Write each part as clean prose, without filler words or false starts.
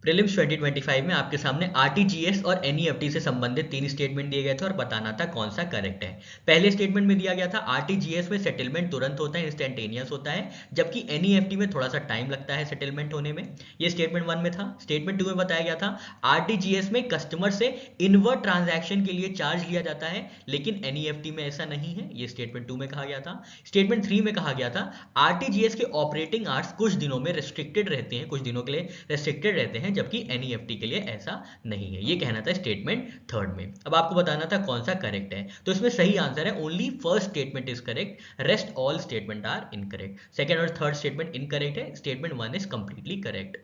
Prelims 2025 में आपके सामने आरटीजीएस और एनईएफटी से संबंधित 3 स्टेटमेंट दिए गए थे और बताना था कौन सा करेक्ट है। पहले स्टेटमेंट में दिया गया था आरटीजीएस में सेटलमेंट तुरंत होता है, इंस्टेंटेनियस होता है, जबकि एनईएफटी में थोड़ा सा टाइम लगता है सेटलमेंट होने में। ये स्टेटमेंट 1 में था। स्टेटमेंट 2 में बताया गया था आरटीजीएस में कस्टमर से इनवर्ट ट्रांजैक्शन के लिए चार्ज लिया जाता है, लेकिन एनईएफटी में ऐसा नहीं है। ये स्टेटमेंट 2 में कहा गया था। स्टेटमेंट 3 में कहा गया था आरटीजीएस के ऑपरेटिंग आवर्स कुछ दिनों में रेस्ट्रिक्टेड रहते हैं, कुछ दिनों के लिए रेस्ट्रिक्टेड रहते हैं, जबकि एनईएफटी के लिए ऐसा नहीं है। ये कहना था स्टेटमेंट 3 में। अब आपको बताना था कौन सा करेक्ट है। तो इसमें सही आंसर है only first statement is correct, rest all statement are incorrect. Second और थर्ड स्टेटमेंट इनकरेक्ट है, statement 1 is completely correct.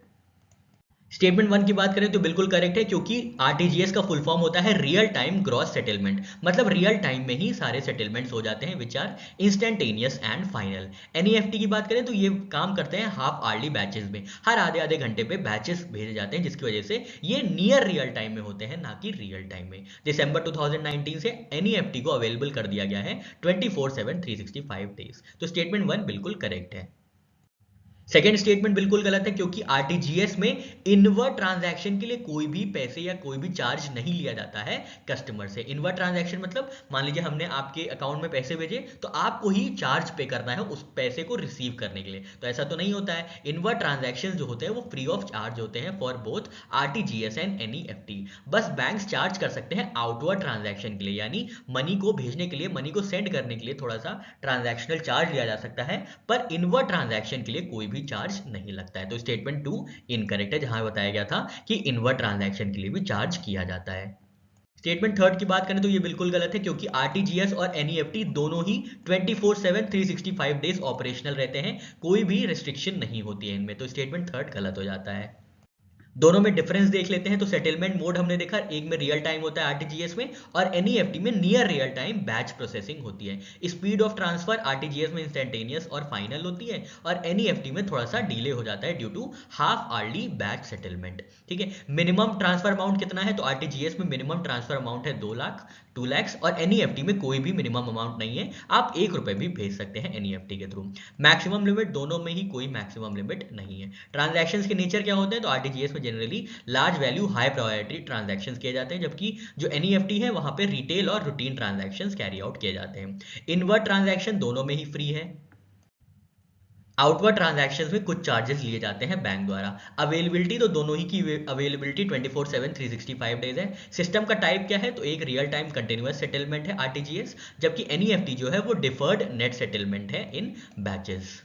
Statement 1 की बात करें तो बिल्कुल करेक्ट है, क्योंकि आरटीजीएस का फुल फॉर्म होता है रियल टाइम ग्रॉस सेटलमेंट, मतलब रियल टाइम में ही सारे सेटलमेंट्स हो जाते हैं which are instantaneous and final. NEFT की बात करें तो ये काम करते हैं हाफ आवर्ली बैचेस में, हर आधे आधे घंटे पे बैचेस भेजे जाते हैं, जिसकी वजह से ये नियर रियल टाइम में होते हैं, ना कि रियल टाइम में। दिसंबर 2019 से एनईएफटी को अवेलेबल कर दिया गया है 24/7 365 डेज। तो स्टेटमेंट 1 बिल्कुल करेक्ट है। सेकेंड स्टेटमेंट बिल्कुल गलत है, क्योंकि आरटीजीएस में इनवर्ट ट्रांजैक्शन के लिए कोई भी पैसे या कोई भी चार्ज नहीं लिया जाता है कस्टमर से। इनवर्ट ट्रांजैक्शन मतलब मान लीजिए हमने आपके अकाउंट में पैसे भेजे तो आपको ही चार्ज पे करना है उस पैसे को रिसीव करने के लिए, तो ऐसा तो नहीं होता है। इनवर्ट ट्रांजैक्शन जो होते हैं वो फ्री ऑफ चार्ज होते हैं for both RTGS and NEFT. बस बैंक चार्ज कर सकते हैं आउटवर्ड ट्रांजैक्शन के लिए, यानी मनी को भेजने के लिए, मनी को सेंड करने के लिए थोड़ा सा ट्रांजैक्शनल चार्ज लिया जा सकता है, पर इनवर्ट ट्रांजैक्शन के लिए कोई भी चार्ज नहीं लगता है। तो स्टेटमेंट 2 इनकरेक्ट है, जहां बताया गया था कि इनवर्ट ट्रांजैक्शन के लिए भी चार्ज किया जाता है। स्टेटमेंट 3 की बात करें तो ये बिल्कुल गलत है, क्योंकि आरटीजीएस और एनईएफटी दोनों ही 24/7 365 डेज ऑपरेशनल रहते हैं, कोई भी रिस्ट्रिक्शन नहीं होती है इनमें। तो स्टेटमेंट 3 गलत हो जाता है। दोनों में डिफरेंस देख लेते हैं। तो सेटलमेंट मोड हमने देखा, एक में रियल टाइम होता है आरटीजीएस में, और एनईएफटी में near real time batch processing होती है। स्पीड ऑफ ट्रांसफर आरटीजीएस में इंस्टेंटेनियस और फाइनल होती है, और एनईएफटी में थोड़ा सा डिले हो जाता है due to half hourly batch settlement. ठीक है। मिनिमम ट्रांसफर अमाउंट कितना है, तो आरटीजीएस में मिनिमम ट्रांसफर अमाउंट है 2 लाख 2 lakhs, और एनईएफटी में कोई भी मिनिमम अमाउंट नहीं है, आप 1 रुपए भी भेज सकते हैं एनईएफटी के थ्रू। मैक्सिमम लिमिट, दोनों में ही कोई मैक्सिमम लिमिट नहीं है। ट्रांजैक्शंस के नेचर क्या होते हैं, तो आरटीजीएस में generally large value high priority transactions किए जाते हैं, जबकि जो एनईएफटी है वहां पे रिटेल और रूटीन ट्रांजैक्शंस कैरी आउट किए जाते हैं। इनवर्ट ट्रांजैक्शन दोनों में ही फ्री है। आउटवर्ड ट्रांजैक्शंस में कुछ चार्जेस लिए जाते हैं बैंक द्वारा। अवेलेबिलिटी तो दोनों ही की अवेलेबिलिटी 24/7 365 डेज है। सिस्टम का टाइप क्या है, तो एक रियल टाइम कंटिन्यूअस सेटलमेंट है आरटीजीएस, जबकि एनईएफटी जो है वो डिफर्ड नेट सेटलमेंट है इन बैचेस।